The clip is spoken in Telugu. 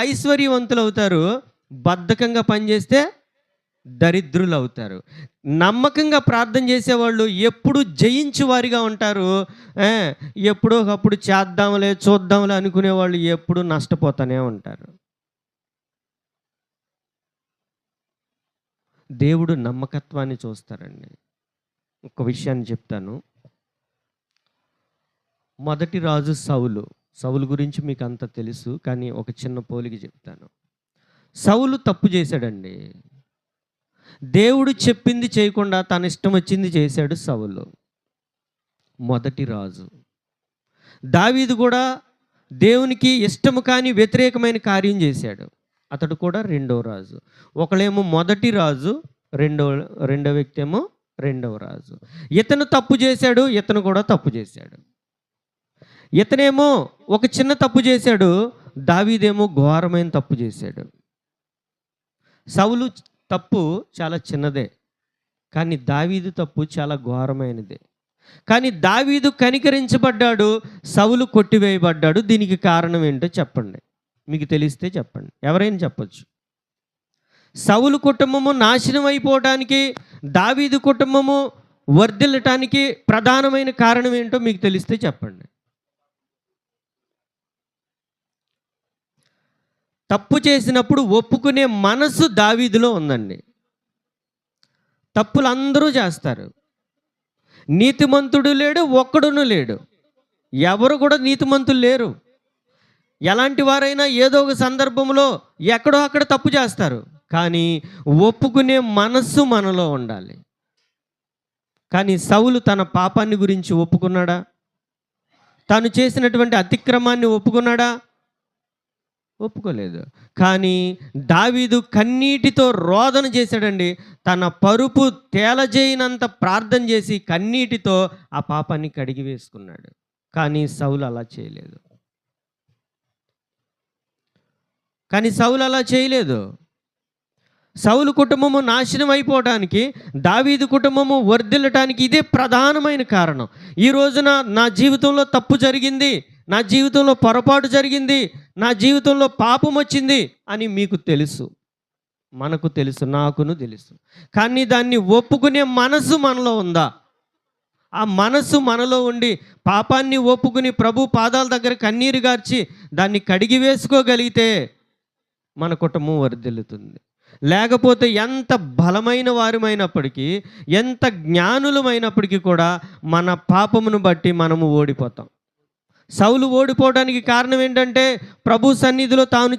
ఐశ్వర్యవంతులు అవుతారు, బద్ధకంగా పనిచేస్తే దరిద్రులు అవుతారు. నమ్మకంగా ప్రార్థన చేసేవాళ్ళు ఎప్పుడు జయించు వారిగా ఉంటారు. ఆ, ఎప్పుడో ఒకప్పుడు చేద్దాంలే చూద్దాంలే అనుకునేవాళ్ళు ఎప్పుడు నష్టపోతూనే ఉంటారు. దేవుడు నమ్మకత్వాన్ని చూస్తారండి. ఒక విషయాన్ని చెప్తాను. మొదటి రాజు సౌలు. సౌలు గురించి మీకు అంత తెలుసు, కానీ ఒక చిన్న పోలిక చెప్తాను. సౌలు తప్పు చేశాడండి. దేవుడు చెప్పింది చేయకుండా తన ఇష్టం వచ్చింది చేశాడు సౌలు, మొదటి రాజు. దావీదు కూడా దేవునికి ఇష్టము కాని వ్యతిరేకమైన కార్యం చేశాడు, అతడు కూడా రెండవ రాజు. ఒకళ్ళేమో మొదటి రాజు, రెండో వ్యక్తి ఏమో రెండవ రాజు. ఇతను తప్పు చేశాడు, ఇతను కూడా తప్పు చేశాడు. ఇతనేమో ఒక చిన్న తప్పు చేశాడు, దావీదేమో ఘోరమైన తప్పు చేశాడు. సౌలు తప్పు చాలా చిన్నదే, కానీ దావీదు తప్పు చాలా ఘోరమైనదే. కానీ దావీదు కనికరించబడ్డాడు, సౌలు కొట్టివేయబడ్డాడు. దీనికి కారణం ఏంటో చెప్పండి, మీకు తెలిస్తే చెప్పండి, ఎవరైనా చెప్పొచ్చు. సౌలు కుటుంబము నాశనం అయిపోవడానికి, దావీదు కుటుంబము వర్ధిల్లటానికి ప్రధానమైన కారణం ఏంటో మీకు తెలిస్తే చెప్పండి. తప్పు చేసినప్పుడు ఒప్పుకునే మనసు దావీదులో ఉందండి. తప్పులు అందరూ చేస్తారు, నీతిమంతుడు లేడు, ఒక్కడును లేడు. ఎవరు కూడా నీతిమంతులు లేరు. ఎలాంటి వారైనా ఏదో ఒక సందర్భంలో ఎక్కడో అక్కడ తప్పు చేస్తారు, కానీ ఒప్పుకునే మనస్సు మనలో ఉండాలి. కానీ సౌలు తన పాపాన్ని గురించి ఒప్పుకున్నాడా? తాను చేసినటువంటి అతిక్రమాన్ని ఒప్పుకున్నాడా? ఒప్పుకోలేదు. కానీ దావీదు కన్నీటితో రోదన చేశాడండి. తన పరుపు తేలజేయనంత ప్రార్థన చేసి కన్నీటితో ఆ పాపాన్ని కడిగి వేసుకున్నాడు. కానీ సౌలు అలా చేయలేదు. సౌలు కుటుంబము నాశనం అయిపోవడానికి, దావీదు కుటుంబము వర్ధిల్లటానికి ఇదే ప్రధానమైన కారణం. ఈ రోజున నా జీవితంలో తప్పు జరిగింది, నా జీవితంలో పొరపాటు జరిగింది, నా జీవితంలో పాపం వచ్చింది అని మీకు తెలుసు, మనకు తెలుసు, నాకును తెలుసు. కానీ దాన్ని ఒప్పుకునే మనసు మనలో ఉందా? ఆ మనసు మనలో ఉండి పాపాన్ని ఒప్పుకుని ప్రభు పాదాల దగ్గర కన్నీరు గార్చి దాన్ని కడిగి వేసుకోగలిగితే మన కుటుంబం వర్ధిల్లుతుంది. లేకపోతే ఎంత బలమైన వారమైనప్పటికీ, ఎంత జ్ఞానులమైనప్పటికీ కూడా మన పాపమును బట్టి మనము ఓడిపోతాం. సౌలు ఓడిపోవడానికి కారణం ఏంటంటే ప్రభు సన్నిధిలో తాను